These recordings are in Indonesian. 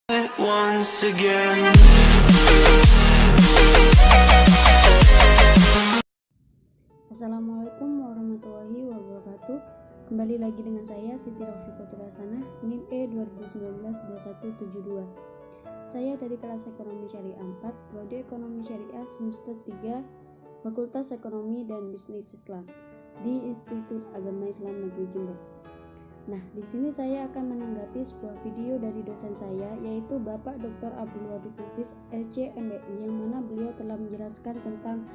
it once again. Assalamualaikum warahmatullahi wabarakatuh. Kembali lagi dengan saya Siti Rofiqatul Hasanah, NIM E 2019-2172. Saya dari kelas Ekonomi Syariah 4, Prodi Ekonomi Syariah semester 3, Fakultas Ekonomi dan Bisnis Islam di Institut Agama Islam Negeri Jember. Nah, di sini saya akan menanggapi sebuah video dari dosen saya, yaitu Bapak Dr. Abdul Wadud Nafis, LC MBI, yang mana beliau telah menjelaskan tentang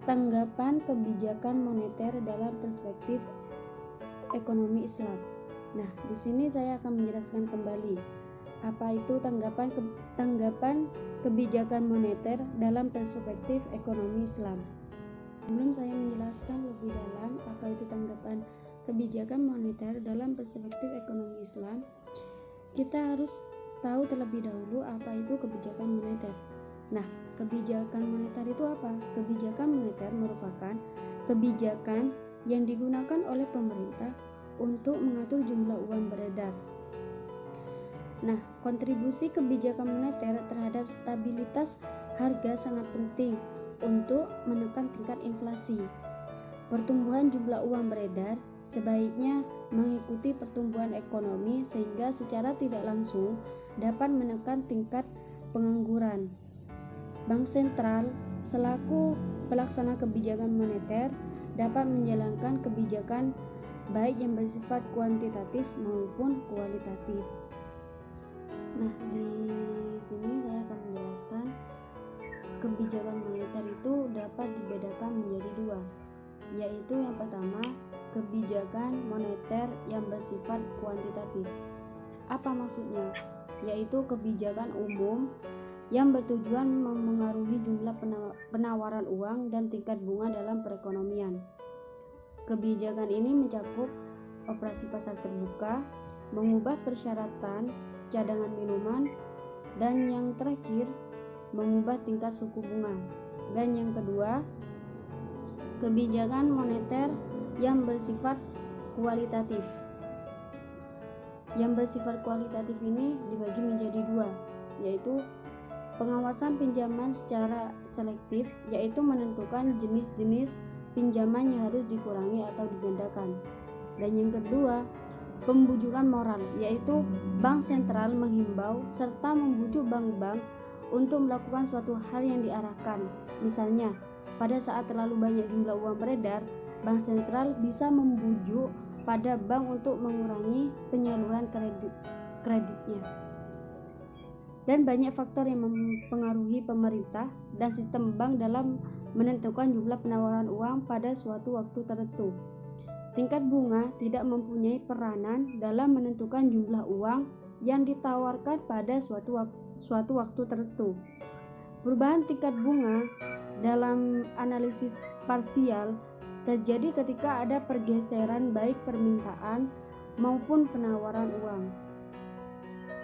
tanggapan kebijakan moneter dalam perspektif ekonomi Islam. Nah, di sini saya akan menjelaskan kembali apa itu tanggapan kebijakan moneter dalam perspektif ekonomi Islam. Sebelum saya menjelaskan lebih dalam apa itu tanggapan kebijakan moneter dalam perspektif ekonomi Islam, kita harus tahu terlebih dahulu apa itu kebijakan moneter. Nah, kebijakan moneter itu apa? Kebijakan moneter merupakan kebijakan yang digunakan oleh pemerintah untuk mengatur jumlah uang beredar. Nah, kontribusi kebijakan moneter terhadap stabilitas harga sangat penting untuk menekan tingkat inflasi. Pertumbuhan jumlah uang beredar sebaiknya mengikuti pertumbuhan ekonomi sehingga secara tidak langsung dapat menekan tingkat pengangguran. Bank sentral selaku pelaksana kebijakan moneter dapat menjalankan kebijakan baik yang bersifat kuantitatif maupun kualitatif. Nah, di sini saya akan menjelaskan kebijakan moneter itu dapat dibedakan menjadi dua, yaitu yang pertama, kebijakan moneter yang bersifat kuantitatif. Apa maksudnya? Yaitu kebijakan umum yang bertujuan memengaruhi jumlah penawaran uang dan tingkat bunga dalam perekonomian. Kebijakan ini mencakup operasi pasar terbuka, mengubah persyaratan cadangan minuman, dan yang terakhir, mengubah tingkat suku bunga. Dan yang kedua, kebijakan moneter yang bersifat kualitatif. Yang bersifat kualitatif ini dibagi menjadi dua, yaitu pengawasan pinjaman secara selektif, yaitu menentukan jenis-jenis pinjaman yang harus dikurangi atau digandakan. Dan yang kedua, pembujukan moral, yaitu bank sentral menghimbau serta membujuk bank-bank untuk melakukan suatu hal yang diarahkan. Misalnya, pada saat terlalu banyak jumlah uang beredar, bank sentral bisa membujuk pada bank untuk mengurangi penyaluran kreditnya. Dan banyak faktor yang mempengaruhi pemerintah dan sistem bank dalam menentukan jumlah penawaran uang pada suatu waktu tertentu. Tingkat bunga tidak mempunyai peranan dalam menentukan jumlah uang yang ditawarkan pada suatu waktu tertentu. Perubahan tingkat bunga dalam analisis parsial terjadi ketika ada pergeseran baik permintaan maupun penawaran uang.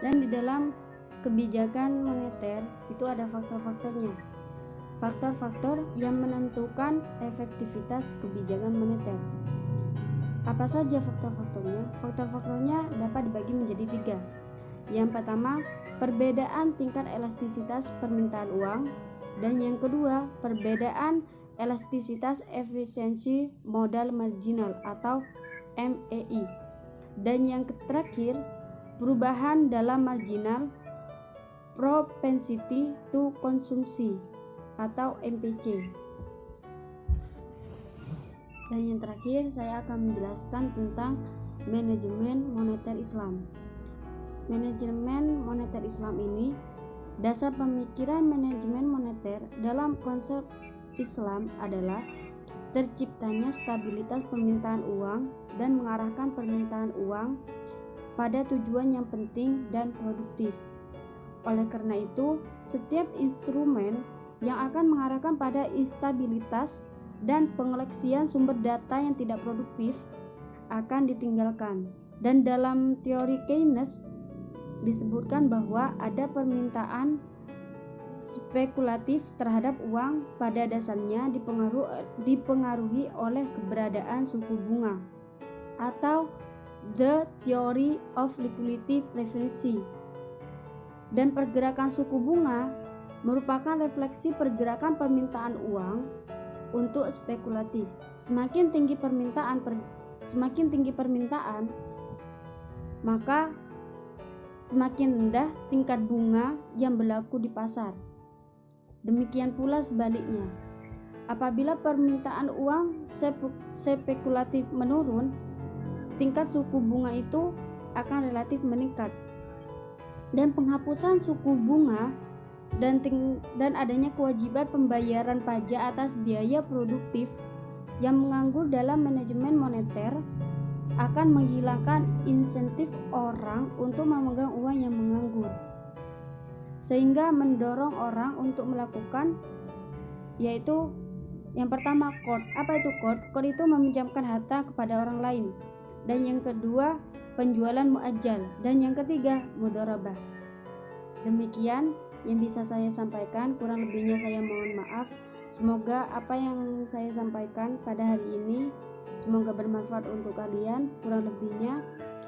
Dan di dalam kebijakan moneter itu ada faktor-faktornya. Faktor-faktor yang menentukan efektivitas kebijakan moneter. Apa saja faktor-faktornya? Faktor-faktornya dapat dibagi menjadi tiga. Yang pertama, perbedaan tingkat elastisitas permintaan uang. Dan yang kedua, perbedaan elastisitas efisiensi modal marginal atau MEI. Dan yang terakhir, perubahan dalam marginal propensity to konsumsi atau MPC. Dan yang terakhir, saya akan menjelaskan tentang manajemen moneter Islam. Manajemen moneter Islam ini dasar pemikiran manajemen moneter dalam konsep Islam adalah terciptanya stabilitas permintaan uang dan mengarahkan permintaan uang pada tujuan yang penting dan produktif. Oleh karena itu, setiap instrumen yang akan mengarahkan pada instabilitas dan pengoleksian sumber data yang tidak produktif akan ditinggalkan. Dan dalam teori Keynes disebutkan bahwa ada permintaan spekulatif terhadap uang pada dasarnya dipengaruhi oleh keberadaan suku bunga atau the theory of liquidity preference. Dan pergerakan suku bunga merupakan refleksi pergerakan permintaan uang untuk spekulatif. Semakin tinggi permintaan, maka semakin rendah tingkat bunga yang berlaku di pasar. Demikian pula sebaliknya. Apabila permintaan uang spekulatif menurun, tingkat suku bunga itu akan relatif meningkat. Dan penghapusan suku bunga dan adanya kewajiban pembayaran pajak atas biaya produktif yang menganggur dalam manajemen moneter akan menghilangkan insentif orang untuk memegang uang yang menganggur, sehingga mendorong orang untuk melakukan, yaitu yang pertama qard. Apa itu qard? Qard itu meminjamkan harta kepada orang lain. Dan yang kedua, penjualan muajjal. Dan yang ketiga, mudharabah. Demikian yang bisa saya sampaikan, kurang lebihnya saya mohon maaf. Semoga apa yang saya sampaikan pada hari ini semoga bermanfaat untuk kalian. Kurang lebihnya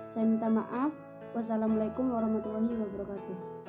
saya minta maaf. Wassalamualaikum warahmatullahi wabarakatuh.